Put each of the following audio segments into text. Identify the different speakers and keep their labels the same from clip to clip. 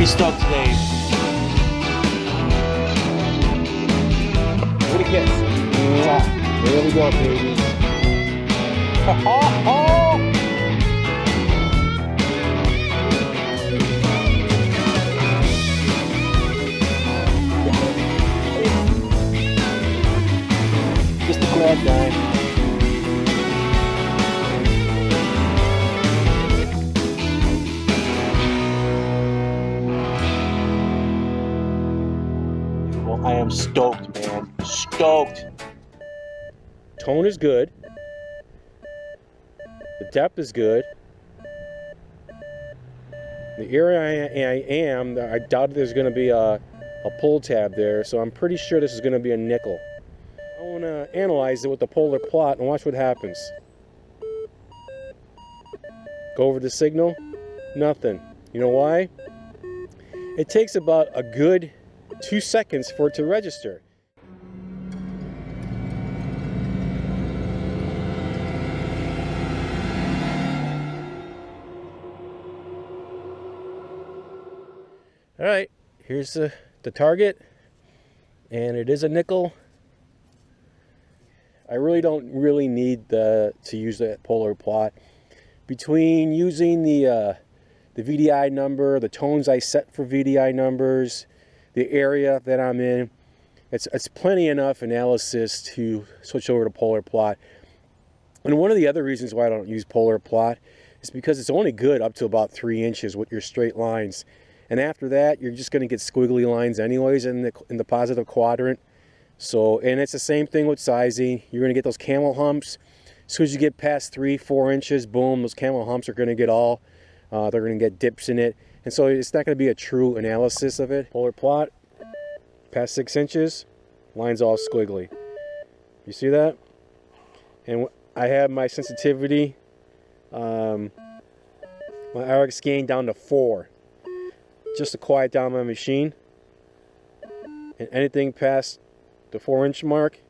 Speaker 1: stoked today.
Speaker 2: Give it a kiss. There we go, baby. Just a glad dime.
Speaker 1: Well, I am stoked, man. Stoked.
Speaker 2: Tone is good. The depth is good. The area I am, I doubt there's going to be a pull tab there, so I'm pretty sure this is going to be a nickel. I want to analyze it with the polar plot and watch what happens. Go over the signal, nothing. You know why? It takes about a good 2 seconds for it to register. All right, here's the target, and it is a nickel. I really don't need to use that polar plot. Between using the VDI number, the tones I set for VDI numbers, the area that I'm in, it's plenty enough analysis to switch over to polar plot. And one of the other reasons why I don't use polar plot is because it's only good up to about 3 inches with your straight lines. And after that, you're just going to get squiggly lines anyways in the positive quadrant. So, and it's the same thing with sizing. You're going to get those camel humps. As soon as you get past 3-4 inches, boom, those camel humps are going to get they're going to get dips in it. And so it's not going to be a true analysis of it. Polar plot, past 6 inches, line's all squiggly. You see that? And I have my sensitivity, my RX gain down to 4. Just to quiet down my machine. And anything past the 4-inch mark,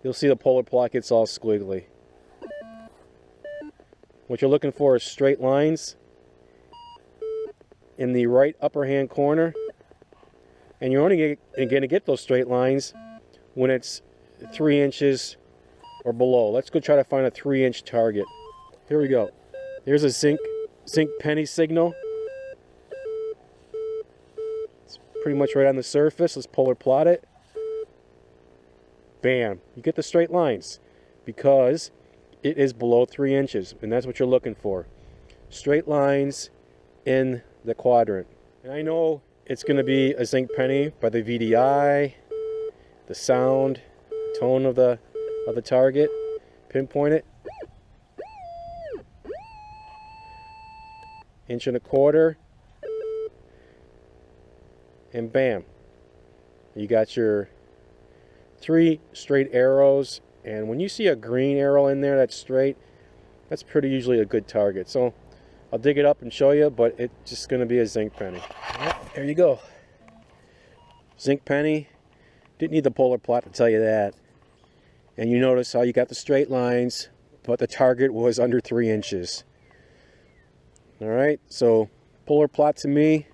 Speaker 2: you'll see the polar plot gets all squiggly. What you're looking for is straight lines in the right upper hand corner, and you're only going to get those straight lines when it's 3 inches or below. Let's go try to find a 3-inch target. Here we go. Here's a zinc penny signal. Pretty much right on the surface. Let's polar plot it. Bam. You get the straight lines because it is below 3 inches, and that's what you're looking for. Straight lines in the quadrant. And I know it's going to be a zinc penny by the VDI, the sound, tone of the target. Pinpoint it. 1.25 inches. And bam, you got your 3 straight arrows. And when you see a green arrow in there that's straight, that's pretty usually a good target. So I'll dig it up and show you, but it's just going to be a zinc penny. Right, there you go. Zinc penny. Didn't need the polar plot to tell you that. And you notice how you got the straight lines, but the target was under 3 inches. All right, so polar plot to me,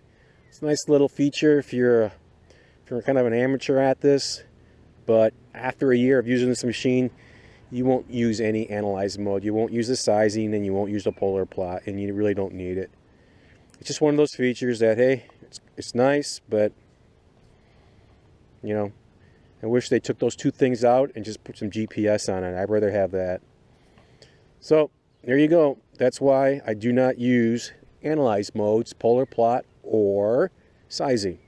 Speaker 2: it's a nice little feature if you're kind of an amateur at this, but after a year of using this machine, you won't use any analyze mode. You won't use the sizing, and you won't use the polar plot, and you really don't need it. It's just one of those features that, hey, it's nice, but, you know, I wish they took those 2 things out and just put some GPS on it. I'd rather have that. So, there you go. That's why I do not use analyze modes, polar plot, or sizing.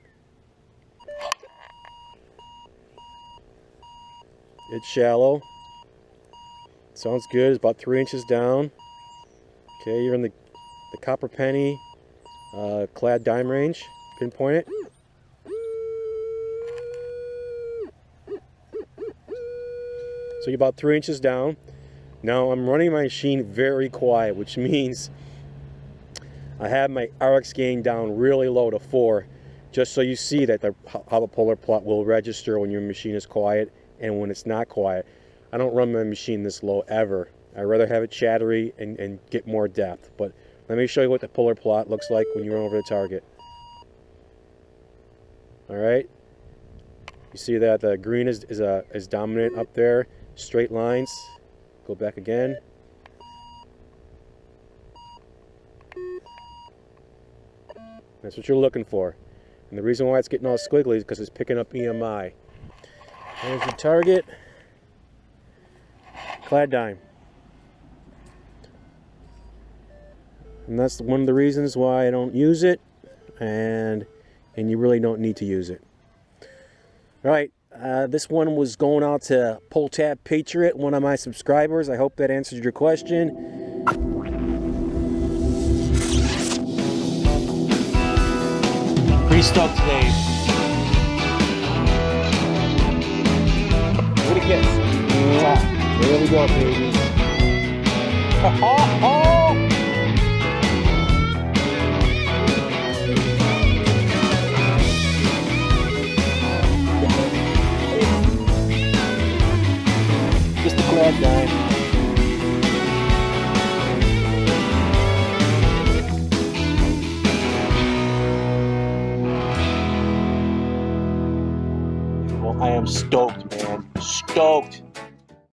Speaker 2: It's shallow. Sounds good. It's about 3 inches down. Okay, you're in the copper penny clad dime range. Pinpoint it. So you're about 3 inches down. Now I'm running my machine very quiet, which means I have my RX gain down really low to 4, just so you see that how the polar plot will register when your machine is quiet and when it's not quiet. I don't run my machine this low ever. I'd rather have it chattery and get more depth. But let me show you what the polar plot looks like when you run over the target. All right. You see that the green is dominant up there. Straight lines. Go back again. That's what you're looking for. And the reason why it's getting all squiggly is because it's picking up EMI. There's your target. Clad dime. And that's one of the reasons why I don't use it, and you really don't need to use it. All right, this one was going out to Pull Tab Patriot, one of my subscribers. I hope that answered your question.
Speaker 1: Pretty stoked today.
Speaker 2: What a kiss. Yeah. There we go, baby.
Speaker 1: Just a glad dime. I am stoked, man. Stoked.